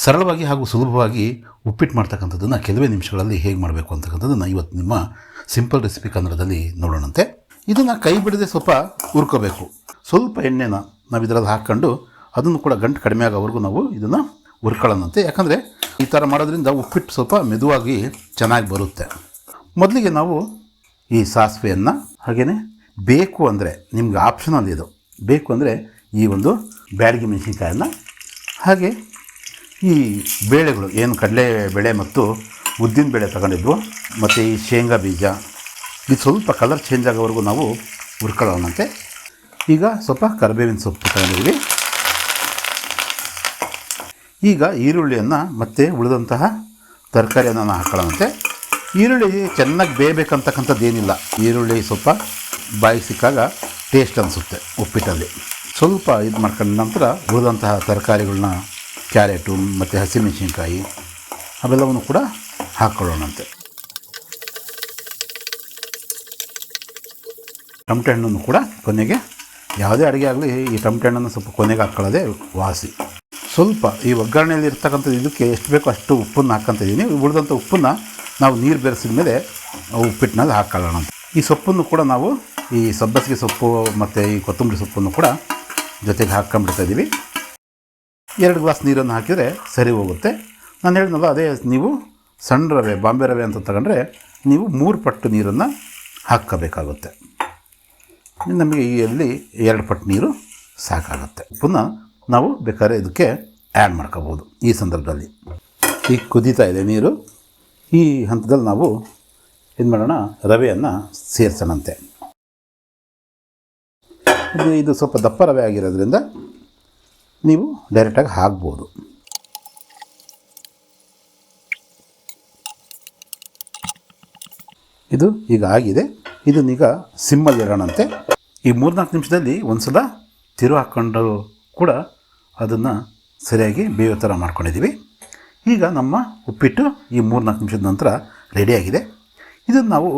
ಸರಳವಾಗಿ ಹಾಗೂ ಸುಲಭವಾಗಿ ಉಪ್ಪಿಟ್ಟು ಮಾಡ್ತಕ್ಕಂಥದ್ದನ್ನು ಕೆಲವೇ ನಿಮಿಷಗಳಲ್ಲಿ ಹೇಗೆ ಮಾಡಬೇಕು ಅಂತಕ್ಕಂಥದ್ದನ್ನು ಇವತ್ತು ನಿಮ್ಮ ಸಿಂಪಲ್ ರೆಸಿಪಿ ಕನ್ನಡದಲ್ಲಿ ನೋಡೋಣಂತೆ. ಇದನ್ನು ಕೈ ಬಿಡದೆ ಸ್ವಲ್ಪ ಹುರ್ಕೋಬೇಕು. ಸ್ವಲ್ಪ ಎಣ್ಣೆನ ನಾವು ಇದರಲ್ಲಿ ಹಾಕ್ಕೊಂಡು ಅದನ್ನು ಕೂಡ ಗಂಟು ಕಡಿಮೆ ಆಗೋವರೆಗೂ ನಾವು ಇದನ್ನು ಹುರ್ಕೊಳ್ಳೋಣಂತೆ. ಯಾಕಂದರೆ ಈ ಥರ ಮಾಡೋದ್ರಿಂದ ಉಪ್ಪಿಟ್ಟು ಸ್ವಲ್ಪ ಮೆದುವಾಗಿ ಚೆನ್ನಾಗಿ ಬರುತ್ತೆ. ಮೊದಲಿಗೆ ನಾವು ಈ ಸಾಸಿವೆಯನ್ನು ಹಾಗೆಯೇ ಬೇಕು ಅಂದರೆ ನಿಮ್ಗೆ ಆಪ್ಷನಲ್ ಇದು, ಬೇಕು ಅಂದರೆ ಈ ಒಂದು ಬ್ಯಾಡಗಿ ಮೆಣಸಿನ್ಕಾಯನ್ನು ಹಾಗೆ ಈ ಬೇಳೆಗಳು ಏನು ಕಡಲೆ ಬೇಳೆ ಮತ್ತು ಉದ್ದಿನ ಬೇಳೆ ತಗೊಂಡಿದ್ವು ಮತ್ತು ಈ ಶೇಂಗಾ ಬೀಜ ಇದು ಸ್ವಲ್ಪ ಕಲರ್ ಚೇಂಜ್ ಆಗೋವರೆಗೂ ನಾವು ಹುರ್ಕೊಳ್ಳೋಣಂತೆ. ಈಗ ಸ್ವಲ್ಪ ಕರಿಬೇವಿನ ಸೊಪ್ಪು ತಗೊಂಡಿದ್ವಿ. ಈಗ ಈರುಳ್ಳಿಯನ್ನು ಮತ್ತು ಉಳಿದಂತಹ ತರಕಾರಿಯನ್ನು ಹಾಕೊಳ್ಳೋಣಂತೆ. ಈರುಳ್ಳಿ ಚೆನ್ನಾಗಿ ಬೇಯಬೇಕಂತಕ್ಕಂಥದ್ದು ಏನಿಲ್ಲ. ಈರುಳ್ಳಿ ಸ್ವಲ್ಪ ಬಾಯಿ ಸಿಕ್ಕಾಗ ಟೇಸ್ಟ್ ಅನಿಸುತ್ತೆ ಉಪ್ಪಿಟ್ಟಲ್ಲಿ. ಸ್ವಲ್ಪ ಇದು ಮಾಡ್ಕೊಂಡ ನಂತರ ಉಳಿದಂತಹ ತರಕಾರಿಗಳನ್ನ ಕ್ಯಾರೆಟು ಮತ್ತು ಹಸಿಮೆಣಸಿನ್ಕಾಯಿ ಅವೆಲ್ಲವನ್ನು ಕೂಡ ಹಾಕ್ಕೊಳ್ಳೋಣಂತೆ. ಟೊಮಟೆ ಹಣ್ಣನ್ನು ಕೂಡ ಕೊನೆಗೆ, ಯಾವುದೇ ಅಡುಗೆ ಆಗಲಿ ಈ ಟೊಮಟೆ ಹಣ್ಣನ್ನು ಸ್ವಲ್ಪ ಕೊನೆಗೆ ಹಾಕ್ಕೊಳ್ಳೋದೇ ವಾಸಿ. ಸ್ವಲ್ಪ ಈ ಒಗ್ಗರಣೆಯಲ್ಲಿ ಇರ್ತಕ್ಕಂಥದ್ದು ಇದಕ್ಕೆ ಎಷ್ಟು ಬೇಕೋ ಅಷ್ಟು ಉಪ್ಪನ್ನು ಹಾಕ್ಕೊಂತಿದ್ದೀನಿ. ಉಳಿದಂಥ ಉಪ್ಪನ್ನು ನಾವು ನೀರು ಬೆರೆಸಿದ ಮೇಲೆ ಉಪ್ಪಿಟ್ಟಿನಲ್ಲಿ ಹಾಕ್ಕೊಳ್ಳೋಣ. ಈ ಸೊಪ್ಪನ್ನು ಕೂಡ ನಾವು ಈ ಸಬ್ಬಸಿಗೆ ಸೊಪ್ಪು ಮತ್ತು ಈ ಕೊತ್ತಂಬರಿ ಸೊಪ್ಪನ್ನು ಕೂಡ ಜೊತೆಗೆ ಹಾಕ್ಕೊಂಡ್ಬಿಡ್ತಾಯಿದ್ದೀವಿ. 2 ಗ್ಲಾಸ್ ನೀರನ್ನು ಹಾಕಿದರೆ ಸರಿ ಹೋಗುತ್ತೆ. ನಾನು ಹೇಳಿದ್ನಲ್ಲ, ಅದೇ ನೀವು ಸಣ್ಣ ರವೆ ಬಾಂಬೆ ರವೆ ಅಂತ ತಗೊಂಡ್ರೆ ನೀವು 3 ಪಟ್ಟು ನೀರನ್ನು ಹಾಕ್ಕೋಬೇಕಾಗುತ್ತೆ. ನಮಗೆ ಇಲ್ಲಿ 2 ಪಟ್ಟು ನೀರು ಸಾಕಾಗುತ್ತೆ. ಪುನಃ ನಾವು ಬೇಕಾದ್ರೆ ಇದಕ್ಕೆ ಆ್ಯಡ್ ಮಾಡ್ಕೋಬೋದು. ಈ ಸಂದರ್ಭದಲ್ಲಿ ಈಗ ಕುದೀತಾ ಇದೆ ನೀರು. ಈ ಹಂತದಲ್ಲಿ ನಾವು ಏನು ಮಾಡೋಣ, ರವೆಯನ್ನು ಸೇರಿಸೋಣಂತೆ. ಇದು ಸ್ವಲ್ಪ ದಪ್ಪ ರವೆ ಆಗಿರೋದ್ರಿಂದ ನೀವು ಡೈರೆಕ್ಟಾಗಿ ಹಾಕ್ಬೋದು. ಇದು ಈಗ ಆಗಿದೆ. ಇದನ್ನೀಗ ಸಿಮ್ಮಲ್ಲಿ ಇರೋಣಂತೆ. ಈ 3-4 ನಿಮಿಷದಲ್ಲಿ ಒಂದು ಸಲ ತಿರು ಹಾಕ್ಕೊಂಡು ಕೂಡ ಅದನ್ನು ಸರಿಯಾಗಿ ಬೇಯೋ ಥರ ಮಾಡ್ಕೊಂಡಿದ್ದೀವಿ. ಈಗ ನಮ್ಮ ಉಪ್ಪಿಟ್ಟು ಈ 3-4 ನಿಮಿಷದ ನಂತರ ರೆಡಿಯಾಗಿದೆ. ಇದನ್ನು ನಾವು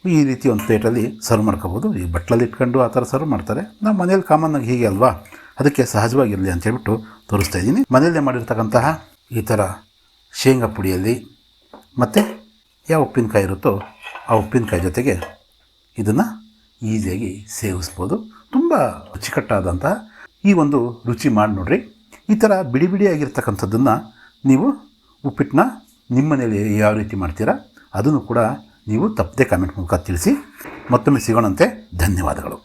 ಈ ರೀತಿ ಒಂದು ಪ್ಲೇಟಲ್ಲಿ ಸರ್ವ್ ಮಾಡ್ಕೋಬೋದು. ಈ ಬಟ್ಲಲ್ಲಿ ಇಟ್ಕೊಂಡು ಆ ಥರ ಸರ್ವ್ ಮಾಡ್ತಾರೆ. ನಾವು ಮನೇಲಿ ಕಾಮನ್ನಾಗಿ ಹೀಗೆ ಅಲ್ವಾ, ಅದಕ್ಕೆ ಸಹಜವಾಗಿರಲಿ ಅಂತ ಹೇಳ್ಬಿಟ್ಟು ತೋರಿಸ್ತಾ ಇದ್ದೀನಿ. ಮನೆಯಲ್ಲೇ ಮಾಡಿರ್ತಕ್ಕಂತಹ ಈ ಥರ ಶೇಂಗಾ ಪುಡಿಯಲ್ಲಿ ಮತ್ತು ಯಾವ ಉಪ್ಪಿನಕಾಯಿ ಇರುತ್ತೋ ಆ ಉಪ್ಪಿನಕಾಯಿ ಜೊತೆಗೆ ಇದನ್ನು ಈಸಿಯಾಗಿ ಸೇವಿಸ್ಬೋದು. ತುಂಬ ರುಚಿಕಟ್ಟಾದಂತಹ ಈ ಒಂದು ರುಚಿ ಮಾಡಿ ನೋಡಿರಿ. ಈ ಥರ ಬಿಡಿ ಬಿಡಿಯಾಗಿರ್ತಕ್ಕಂಥದ್ದನ್ನು ನೀವು ಉಪ್ಪಿಟ್ಟನ್ನ ನಿಮ್ಮ ಮನೇಲಿ ಯಾವ ರೀತಿ ಮಾಡ್ತೀರಾ ಅದನ್ನು ಕೂಡ ನೀವು ತಪ್ಪದೆ ಕಾಮೆಂಟ್ ಮೂಲಕ ತಿಳಿಸಿ. ಮತ್ತೊಮ್ಮೆ ಸಿಗೋಣಂತೆ. ಧನ್ಯವಾದಗಳು.